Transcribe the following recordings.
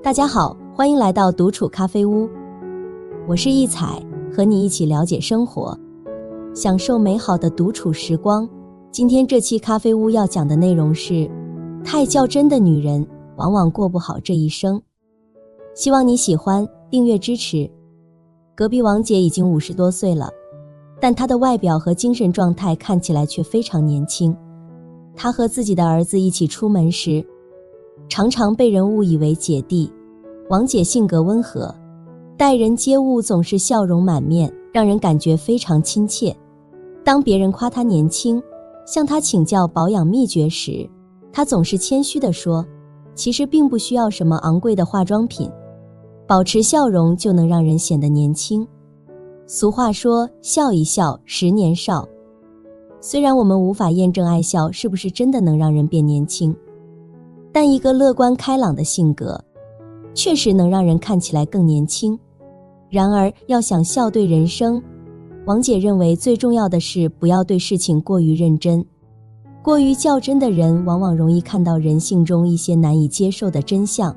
大家好，欢迎来到独处咖啡屋，我是易彩，和你一起了解生活，享受美好的独处时光。今天这期咖啡屋要讲的内容是，太较真的女人往往过不好这一生。希望你喜欢，订阅支持。隔壁王姐已经50多岁了，但她的外表和精神状态看起来却非常年轻。她和自己的儿子一起出门时，常常被人误以为姐弟。王姐性格温和，待人接物总是笑容满面，让人感觉非常亲切。当别人夸她年轻，向她请教保养秘诀时，她总是谦虚地说，其实并不需要什么昂贵的化妆品，保持笑容就能让人显得年轻。俗话说，笑一笑10年少。虽然我们无法验证爱笑是不是真的能让人变年轻，但一个乐观开朗的性格确实能让人看起来更年轻。然而要想笑对人生，王姐认为最重要的是不要对事情过于认真。过于较真的人往往容易看到人性中一些难以接受的真相，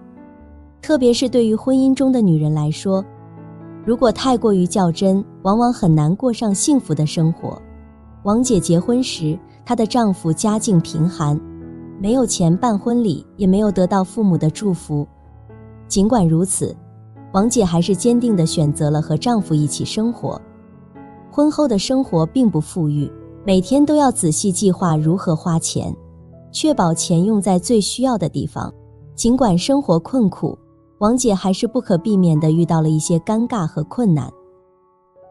特别是对于婚姻中的女人来说，如果太过于较真，往往很难过上幸福的生活。王姐结婚时，她的丈夫家境贫寒，没有钱办婚礼，也没有得到父母的祝福。尽管如此，王姐还是坚定地选择了和丈夫一起生活。婚后的生活并不富裕，每天都要仔细计划如何花钱，确保钱用在最需要的地方。尽管生活困苦，王姐还是不可避免地遇到了一些尴尬和困难。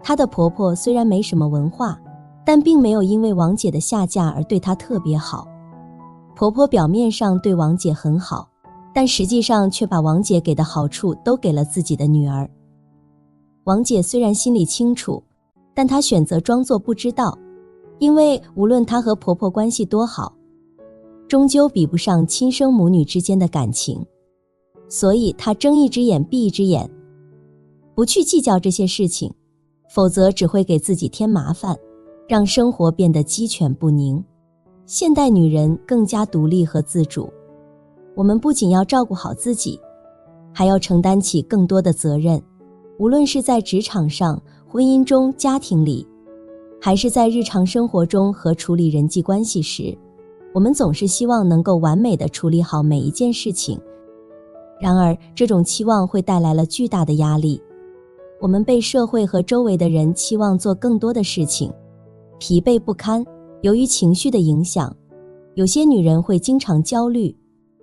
她的婆婆虽然没什么文化，但并没有因为王姐的下嫁而对她特别好。婆婆表面上对王姐很好，但实际上却把王姐给的好处都给了自己的女儿。王姐虽然心里清楚，但她选择装作不知道，因为无论她和婆婆关系多好，终究比不上亲生母女之间的感情，所以她睁一只眼闭一只眼，不去计较这些事情，否则只会给自己添麻烦，让生活变得鸡犬不宁。现代女人更加独立和自主，我们不仅要照顾好自己，还要承担起更多的责任。无论是在职场上、婚姻中、家庭里，还是在日常生活中和处理人际关系时，我们总是希望能够完美地处理好每一件事情。然而，这种期望会带来了巨大的压力。我们被社会和周围的人期望做更多的事情，疲惫不堪。由于情绪的影响，有些女人会经常焦虑，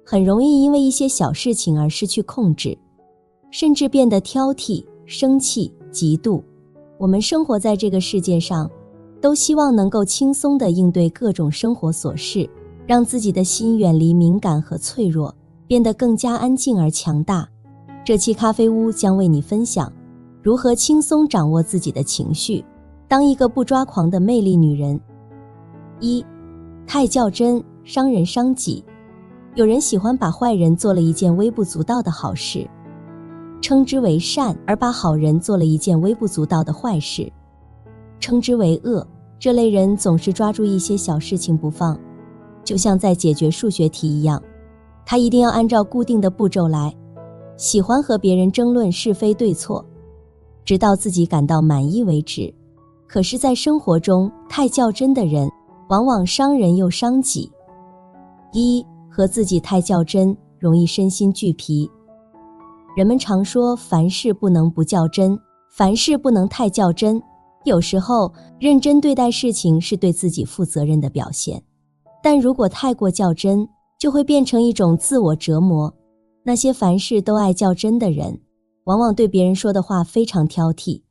很容易因为一些小事情而失去控制，甚至变得挑剔、生气、嫉妒。我们生活在这个世界上，都希望能够轻松地应对各种生活琐事，让自己的心远离敏感和脆弱，变得更加安静而强大。这期咖啡屋将为你分享如何轻松掌握自己的情绪，当一个不抓狂的魅力女人。1. 太较真，伤人伤己。有人喜欢把坏人做了一件微不足道的好事，称之为善，而把好人做了一件微不足道的坏事，称之为恶。这类人总是抓住一些小事情不放，就像在解决数学题一样，他一定要按照固定的步骤来，喜欢和别人争论是非对错，直到自己感到满意为止。可是在生活中，太较真的人往往伤人又伤己。1. 和自己太较真，容易身心俱疲。人们常说凡事不能不较真，凡事不能太较真。有时候认真对待事情是对自己负责任的表现，但如果太过较真，就会变成一种自我折磨。那些凡事都爱较真的人，往往对别人说的话非常挑剔，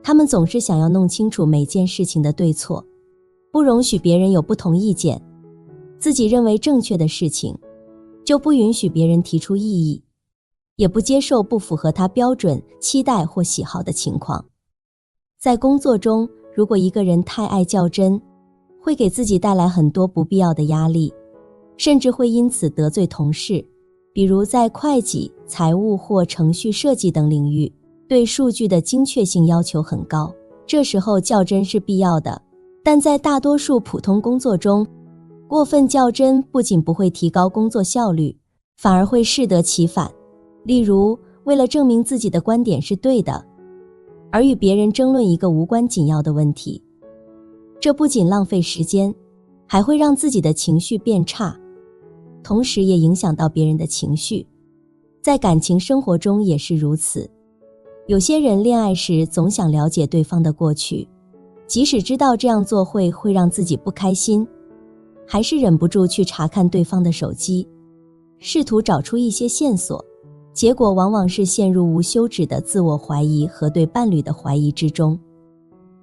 他们总是想要弄清楚每件事情的对错，不容许别人有不同意见，自己认为正确的事情就不允许别人提出异议，也不接受不符合他标准、期待或喜好的情况。在工作中，如果一个人太爱较真，会给自己带来很多不必要的压力，甚至会因此得罪同事。比如在会计、财务或程序设计等领域，对数据的精确性要求很高，这时候较真是必要的。但在大多数普通工作中，过分较真不仅不会提高工作效率，反而会适得其反。例如，为了证明自己的观点是对的，而与别人争论一个无关紧要的问题。这不仅浪费时间，还会让自己的情绪变差，同时也影响到别人的情绪。在感情生活中也是如此。有些人恋爱时总想了解对方的过去，即使知道这样做会让自己不开心，还是忍不住去查看对方的手机，试图找出一些线索，结果往往是陷入无休止的自我怀疑和对伴侣的怀疑之中。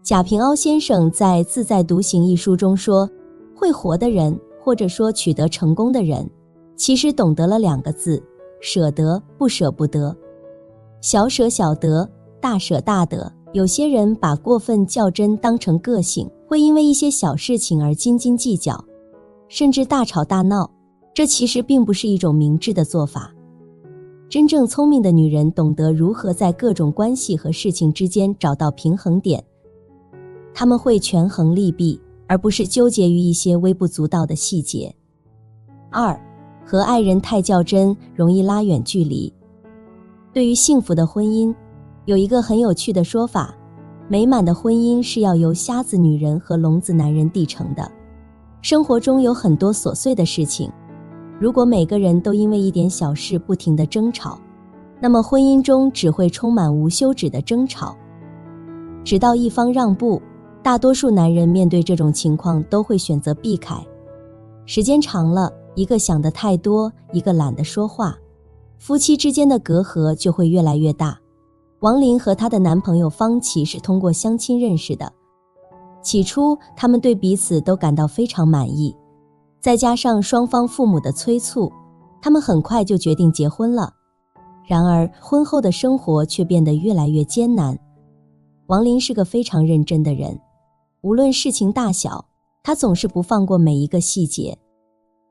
贾平凹先生在《自在独行》一书中说，会活的人，或者说取得成功的人，其实懂得了2个字：舍得，不舍不得。小舍小得，大舍大得。有些人把过分较真当成个性，会因为一些小事情而斤斤计较，甚至大吵大闹，这其实并不是一种明智的做法。真正聪明的女人懂得如何在各种关系和事情之间找到平衡点，她们会权衡利弊，而不是纠结于一些微不足道的细节。2. 和爱人太较真，容易拉远距离。对于幸福的婚姻，有一个很有趣的说法，美满的婚姻是要由瞎子女人和聋子男人缔成的。生活中有很多琐碎的事情，如果每个人都因为一点小事不停地争吵，那么婚姻中只会充满无休止的争吵，直到一方让步。大多数男人面对这种情况都会选择避开，时间长了，一个想得太多，一个懒得说话，夫妻之间的隔阂就会越来越大。王林和她的男朋友方琦是通过相亲认识的，起初他们对彼此都感到非常满意，再加上双方父母的催促，他们很快就决定结婚了。然而婚后的生活却变得越来越艰难。王林是个非常认真的人，无论事情大小，他总是不放过每一个细节。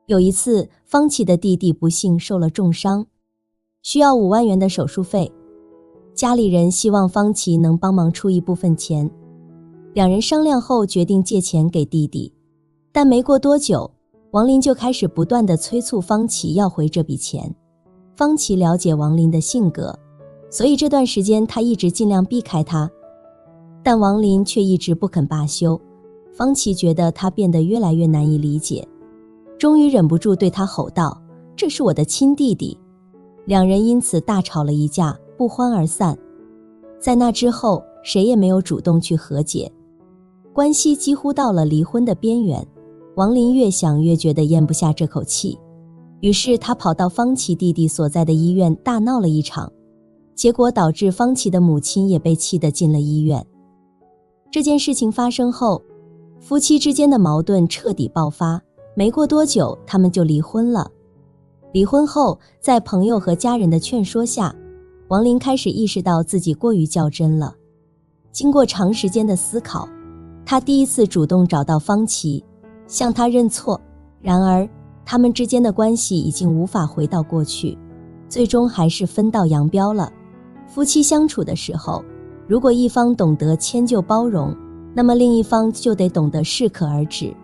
有一次，方琦的弟弟不幸受了重伤，需要5万元的手术费，家里人希望方琦能帮忙出一部分钱。2人商量后决定借钱给弟弟，但没过多久，王林就开始不断地催促方琦要回这笔钱。方琦了解王林的性格，所以这段时间他一直尽量避开他，但王林却一直不肯罢休。方琦觉得他变得越来越难以理解，终于忍不住对他吼道：“这是我的亲弟弟。”2人因此大吵了一架，不欢而散。在那之后，谁也没有主动去和解，关系几乎到了离婚的边缘。王林越想越觉得咽不下这口气，于是他跑到方琦弟弟所在的医院大闹了一场，结果导致方琦的母亲也被气得进了医院。这件事情发生后，夫妻之间的矛盾彻底爆发，没过多久他们就离婚了。离婚后，在朋友和家人的劝说下，王林开始意识到自己过于较真了。经过长时间的思考，他第一次主动找到方琦，向他认错。然而他们之间的关系已经无法回到过去，最终还是分道扬镳了。夫妻相处的时候，如果一方懂得迁就包容，那么另一方就得懂得适可而止。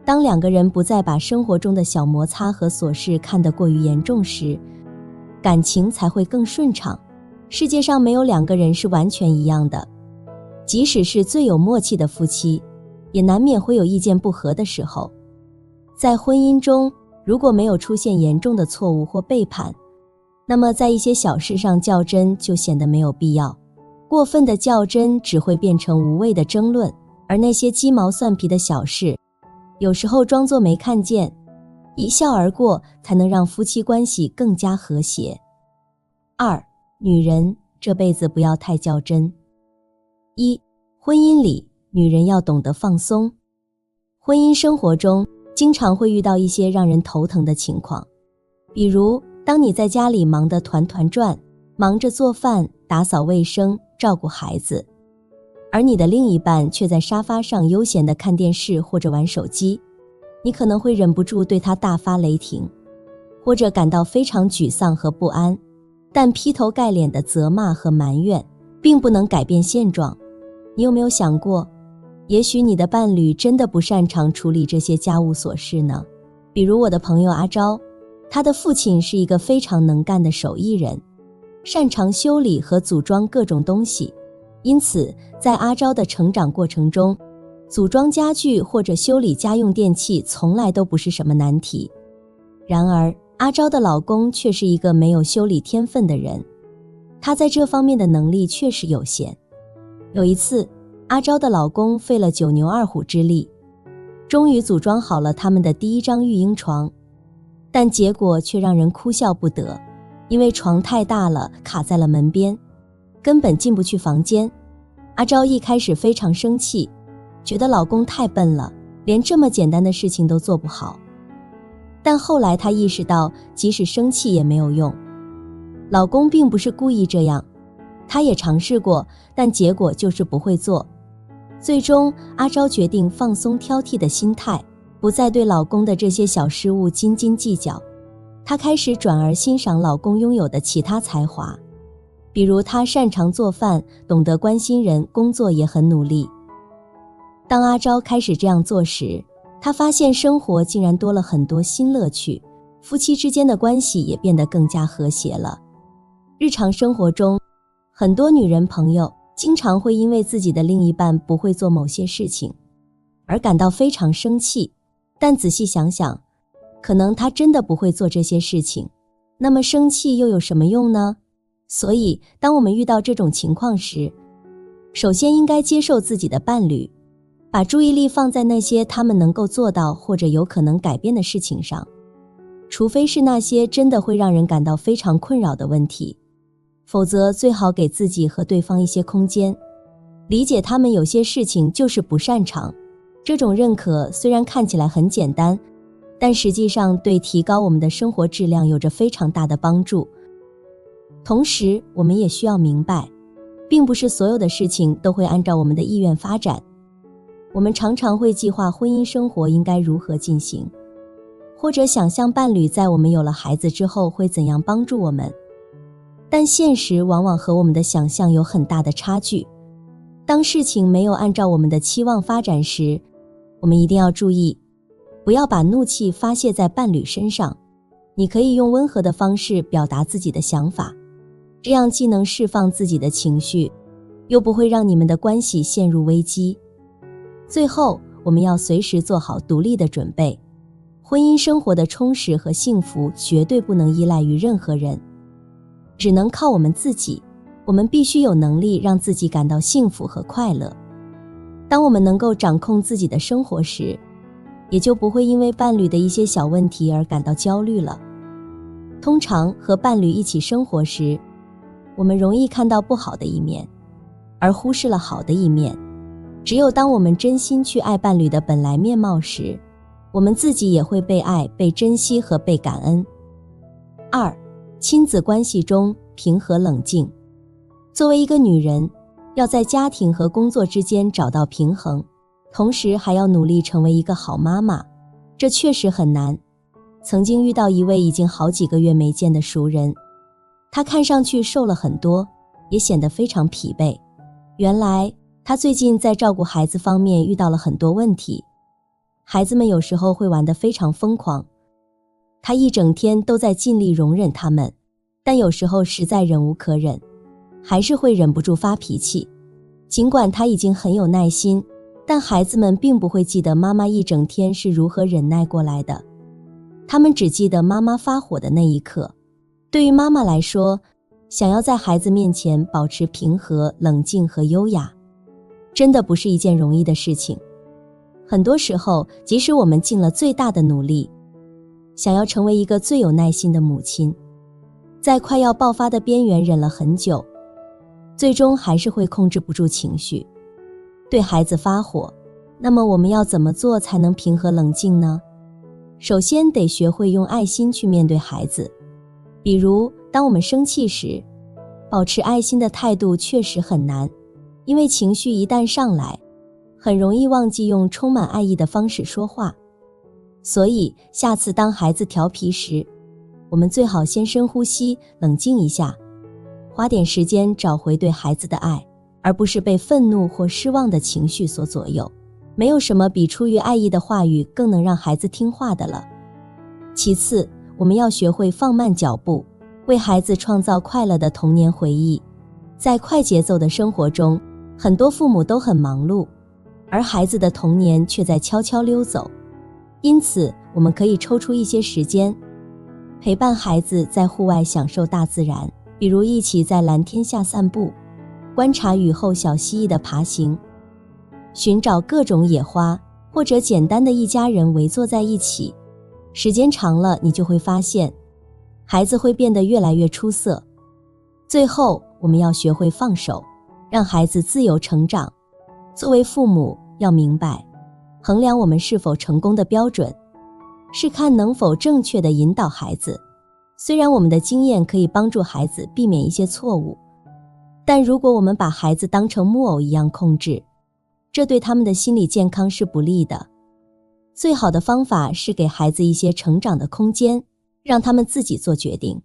当2个人不再把生活中的小摩擦和琐事看得过于严重时，感情才会更顺畅。世界上没有2个人是完全一样的，即使是最有默契的夫妻，也难免会有意见不合的时候。在婚姻中，如果没有出现严重的错误或背叛，那么在一些小事上较真就显得没有必要。过分的较真只会变成无谓的争论，而那些鸡毛蒜皮的小事，有时候装作没看见，一笑而过，才能让夫妻关系更加和谐。2. 女人这辈子不要太较真。1. 婚姻里，女人要懂得放松。婚姻生活中，经常会遇到一些让人头疼的情况，比如当你在家里忙得团团转，忙着做饭、打扫卫生、照顾孩子，而你的另一半却在沙发上悠闲地看电视或者玩手机，你可能会忍不住对他大发雷霆，或者感到非常沮丧和不安。但劈头盖脸的责骂和埋怨并不能改变现状。你有没有想过，也许你的伴侣真的不擅长处理这些家务琐事呢？比如我的朋友阿昭，他的父亲是一个非常能干的手艺人，擅长修理和组装各种东西，因此在阿昭的成长过程中，组装家具或者修理家用电器从来都不是什么难题。然而，阿昭的老公却是一个没有修理天分的人，他在这方面的能力确实有限。有一次，阿昭的老公费了9牛2虎之力，终于组装好了他们的第一张育婴床，但结果却让人哭笑不得，因为床太大了，卡在了门边，根本进不去房间。阿昭一开始非常生气，觉得老公太笨了，连这么简单的事情都做不好。但后来她意识到，即使生气也没有用，老公并不是故意这样，她也尝试过，但结果就是不会做。最终，阿昭决定放松挑剔的心态，不再对老公的这些小失误斤斤计较。她开始转而欣赏老公拥有的其他才华，比如他擅长做饭，懂得关心人，工作也很努力。当阿昭开始这样做时，她发现生活竟然多了很多新乐趣，夫妻之间的关系也变得更加和谐了。日常生活中，很多女人朋友经常会因为自己的另一半不会做某些事情而感到非常生气，但仔细想想，可能他真的不会做这些事情，那么生气又有什么用呢？所以，当我们遇到这种情况时，首先应该接受自己的伴侣，把注意力放在那些他们能够做到或者有可能改变的事情上，除非是那些真的会让人感到非常困扰的问题，否则最好给自己和对方一些空间，理解他们有些事情就是不擅长。这种认可虽然看起来很简单，但实际上对提高我们的生活质量有着非常大的帮助。同时，我们也需要明白，并不是所有的事情都会按照我们的意愿发展。我们常常会计划婚姻生活应该如何进行，或者想象伴侣在我们有了孩子之后会怎样帮助我们，但现实往往和我们的想象有很大的差距。当事情没有按照我们的期望发展时，我们一定要注意，不要把怒气发泄在伴侣身上。你可以用温和的方式表达自己的想法，这样既能释放自己的情绪，又不会让你们的关系陷入危机。最后，我们要随时做好独立的准备。婚姻生活的充实和幸福绝对不能依赖于任何人，只能靠我们自己。我们必须有能力让自己感到幸福和快乐。当我们能够掌控自己的生活时，也就不会因为伴侣的一些小问题而感到焦虑了。通常和伴侣一起生活时，我们容易看到不好的一面，而忽视了好的一面。只有当我们真心去爱伴侣的本来面貌时，我们自己也会被爱、被珍惜和被感恩。2. 亲子关系中平和冷静。作为一个女人，要在家庭和工作之间找到平衡，同时还要努力成为一个好妈妈，这确实很难。曾经遇到一位已经好几个月没见的熟人，她看上去瘦了很多，也显得非常疲惫。原来她最近在照顾孩子方面遇到了很多问题，孩子们有时候会玩得非常疯狂，她一整天都在尽力容忍他们，但有时候实在忍无可忍，还是会忍不住发脾气。尽管她已经很有耐心，但孩子们并不会记得妈妈一整天是如何忍耐过来的，他们只记得妈妈发火的那一刻。对于妈妈来说，想要在孩子面前保持平和、冷静和优雅，真的不是一件容易的事情。很多时候，即使我们尽了最大的努力，想要成为一个最有耐心的母亲，在快要爆发的边缘忍了很久，最终还是会控制不住情绪，对孩子发火。那么我们要怎么做才能平和冷静呢？首先得学会用爱心去面对孩子。比如，当我们生气时，保持爱心的态度确实很难，因为情绪一旦上来，很容易忘记用充满爱意的方式说话。所以，下次当孩子调皮时，我们最好先深呼吸，冷静一下，花点时间找回对孩子的爱，而不是被愤怒或失望的情绪所左右。没有什么比出于爱意的话语更能让孩子听话的了。其次，我们要学会放慢脚步，为孩子创造快乐的童年回忆。在快节奏的生活中，很多父母都很忙碌，而孩子的童年却在悄悄溜走。因此，我们可以抽出一些时间，陪伴孩子在户外享受大自然，比如一起在蓝天下散步，观察雨后小蜥蜴的爬行，寻找各种野花，或者简单的一家人围坐在一起。时间长了，你就会发现，孩子会变得越来越出色。最后，我们要学会放手，让孩子自由成长。作为父母，要明白，衡量我们是否成功的标准，是看能否正确地引导孩子。虽然我们的经验可以帮助孩子避免一些错误，但如果我们把孩子当成木偶一样控制，这对他们的心理健康是不利的。最好的方法是给孩子一些成长的空间，让他们自己做决定。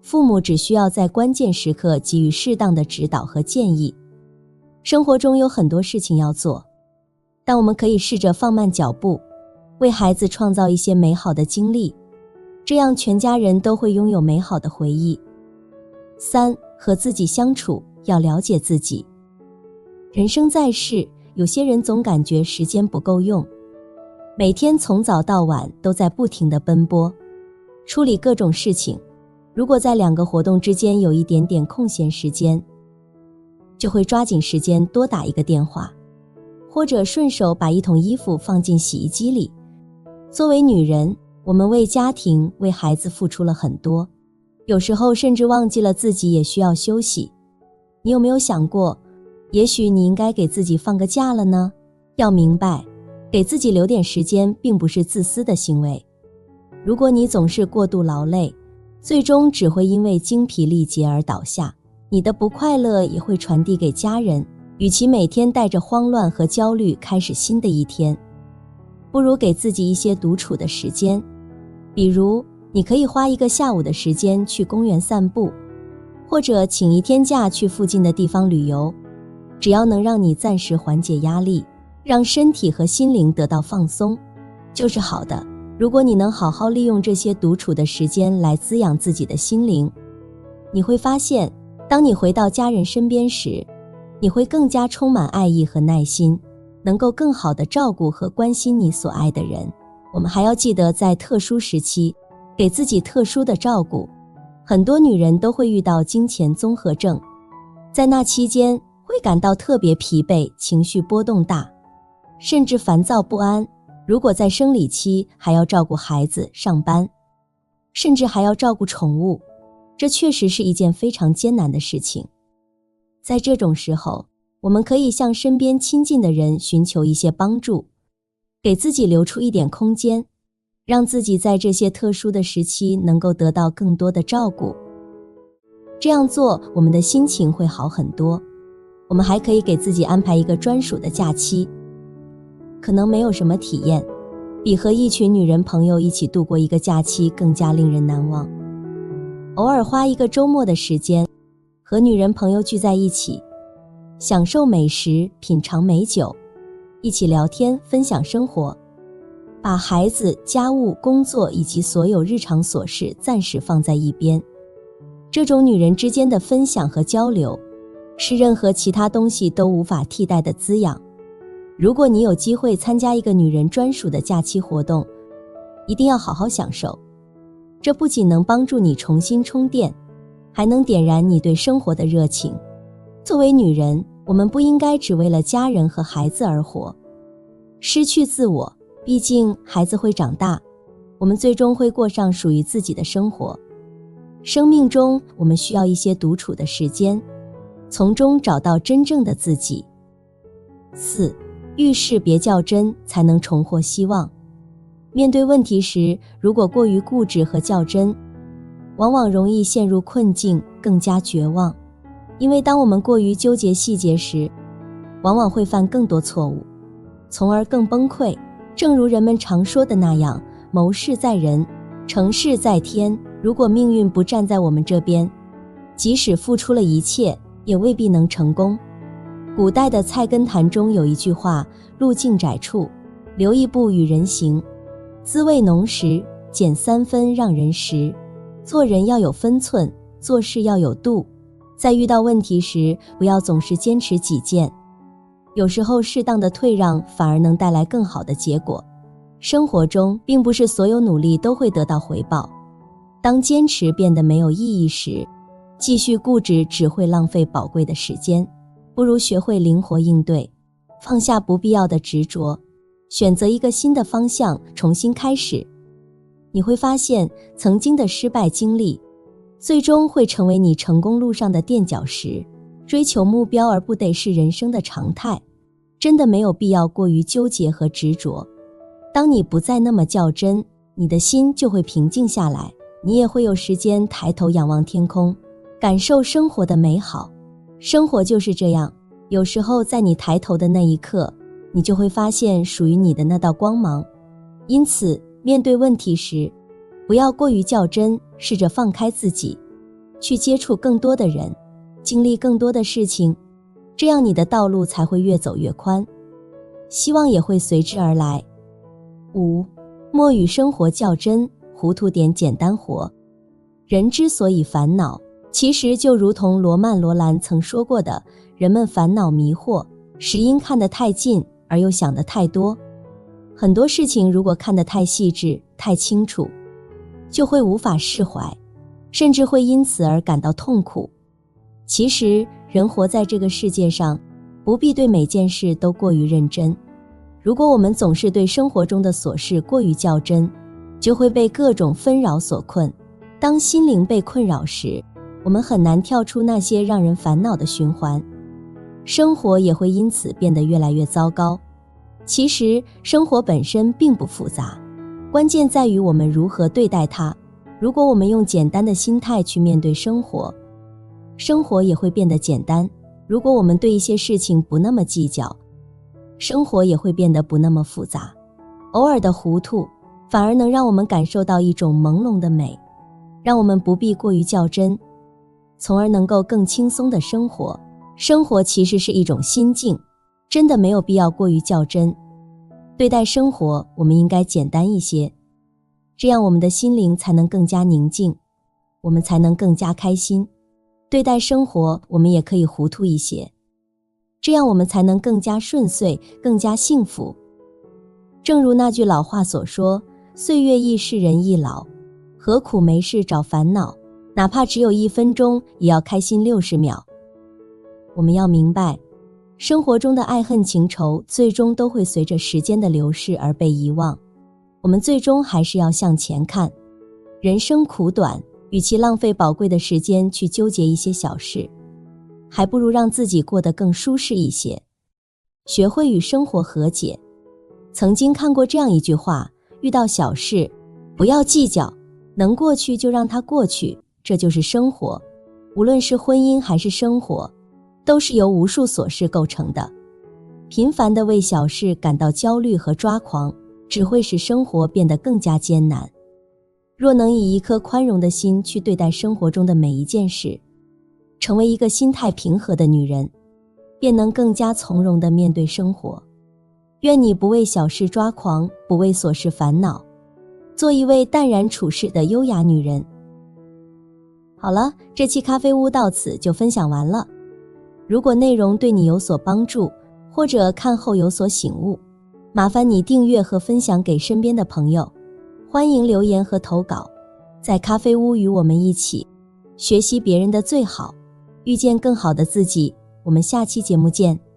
父母只需要在关键时刻给予适当的指导和建议。生活中有很多事情要做，但我们可以试着放慢脚步，为孩子创造一些美好的经历，这样全家人都会拥有美好的回忆。3. 和自己相处，要了解自己。人生在世，有些人总感觉时间不够用，每天从早到晚都在不停地奔波，处理各种事情。如果在2个活动之间有一点点空闲时间，就会抓紧时间多打一个电话，或者顺手把一桶衣服放进洗衣机里。作为女人，我们为家庭、为孩子付出了很多，有时候甚至忘记了自己也需要休息。你有没有想过，也许你应该给自己放个假了呢？要明白，给自己留点时间并不是自私的行为。如果你总是过度劳累，最终只会因为精疲力竭而倒下，你的不快乐也会传递给家人。与其每天带着慌乱和焦虑开始新的一天，不如给自己一些独处的时间。比如，你可以花1个下午的时间去公园散步，或者请1天假去附近的地方旅游。只要能让你暂时缓解压力，让身体和心灵得到放松，就是好的。如果你能好好利用这些独处的时间来滋养自己的心灵，你会发现，当你回到家人身边时，你会更加充满爱意和耐心，能够更好地照顾和关心你所爱的人。我们还要记得，在特殊时期，给自己特殊的照顾。很多女人都会遇到经前综合症，在那期间会感到特别疲惫，情绪波动大，甚至烦躁不安。如果在生理期还要照顾孩子、上班，甚至还要照顾宠物，这确实是一件非常艰难的事情。在这种时候，我们可以向身边亲近的人寻求一些帮助，给自己留出一点空间，让自己在这些特殊的时期能够得到更多的照顾。这样做，我们的心情会好很多。我们还可以给自己安排一个专属的假期，可能没有什么体验，比和一群女人朋友一起度过一个假期更加令人难忘。偶尔花1个周末的时间，和女人朋友聚在一起，享受美食，品尝美酒，一起聊天，分享生活，把孩子、家务、工作以及所有日常琐事暂时放在一边。这种女人之间的分享和交流，是任何其他东西都无法替代的滋养。如果你有机会参加一个女人专属的假期活动，一定要好好享受。这不仅能帮助你重新充电，还能点燃你对生活的热情。作为女人，我们不应该只为了家人和孩子而活，失去自我。毕竟孩子会长大，我们最终会过上属于自己的生活。生命中，我们需要一些独处的时间，从中找到真正的自己。4. 遇事别较真，才能重获希望。面对问题时，如果过于固执和较真，往往容易陷入困境，更加绝望。因为当我们过于纠结细节时，往往会犯更多错误，从而更崩溃。正如人们常说的那样，谋事在人，成事在天。如果命运不站在我们这边，即使付出了一切，也未必能成功。古代的菜根谭中有一句话：路径窄处，留一步与人行，滋味浓时，减3分让人食。做人要有分寸，做事要有度。在遇到问题时，不要总是坚持己见，有时候适当的退让反而能带来更好的结果。生活中并不是所有努力都会得到回报，当坚持变得没有意义时，继续固执只会浪费宝贵的时间，不如学会灵活应对，放下不必要的执着，选择一个新的方向，重新开始。你会发现，曾经的失败经历最终会成为你成功路上的垫脚石。追求目标而不得是人生的常态，真的没有必要过于纠结和执着。当你不再那么较真，你的心就会平静下来，你也会有时间抬头仰望天空，感受生活的美好。生活就是这样，有时候在你抬头的那一刻，你就会发现属于你的那道光芒。因此，面对问题时，不要过于较真，试着放开自己，去接触更多的人，经历更多的事情，这样你的道路才会越走越宽，希望也会随之而来。5. 莫与生活较真，糊涂点简单活。人之所以烦恼，其实就如同罗曼·罗兰曾说过的，人们烦恼迷惑，是因看得太近，而又想得太多。很多事情如果看得太细致、太清楚，就会无法释怀，甚至会因此而感到痛苦。其实，人活在这个世界上，不必对每件事都过于认真。如果我们总是对生活中的琐事过于较真，就会被各种纷扰所困。当心灵被困扰时，我们很难跳出那些让人烦恼的循环，生活也会因此变得越来越糟糕。其实，生活本身并不复杂，关键在于我们如何对待它。如果我们用简单的心态去面对生活，生活也会变得简单。如果我们对一些事情不那么计较，生活也会变得不那么复杂。偶尔的糊涂，反而能让我们感受到一种朦胧的美，让我们不必过于较真，从而能够更轻松地生活。生活其实是一种心境，真的没有必要过于较真。对待生活，我们应该简单一些，这样我们的心灵才能更加宁静，我们才能更加开心。对待生活，我们也可以糊涂一些，这样我们才能更加顺遂，更加幸福。正如那句老话所说，岁月易逝人易老，何苦没事找烦恼，哪怕只有1分钟，也要开心60秒。我们要明白，生活中的爱恨情仇最终都会随着时间的流逝而被遗忘，我们最终还是要向前看。人生苦短，与其浪费宝贵的时间去纠结一些小事，还不如让自己过得更舒适一些，学会与生活和解。曾经看过这样一句话，遇到小事不要计较，能过去就让它过去，这就是生活。无论是婚姻还是生活，都是由无数琐事构成的。频繁地为小事感到焦虑和抓狂，只会使生活变得更加艰难。若能以一颗宽容的心去对待生活中的每一件事，成为一个心态平和的女人，便能更加从容地面对生活。愿你不为小事抓狂，不为琐事烦恼，做一位淡然处世的优雅女人。好了，这期咖啡屋到此就分享完了。如果内容对你有所帮助，或者看后有所醒悟，麻烦你订阅和分享给身边的朋友。欢迎留言和投稿，在咖啡屋与我们一起学习别人的最好，遇见更好的自己。我们下期节目见。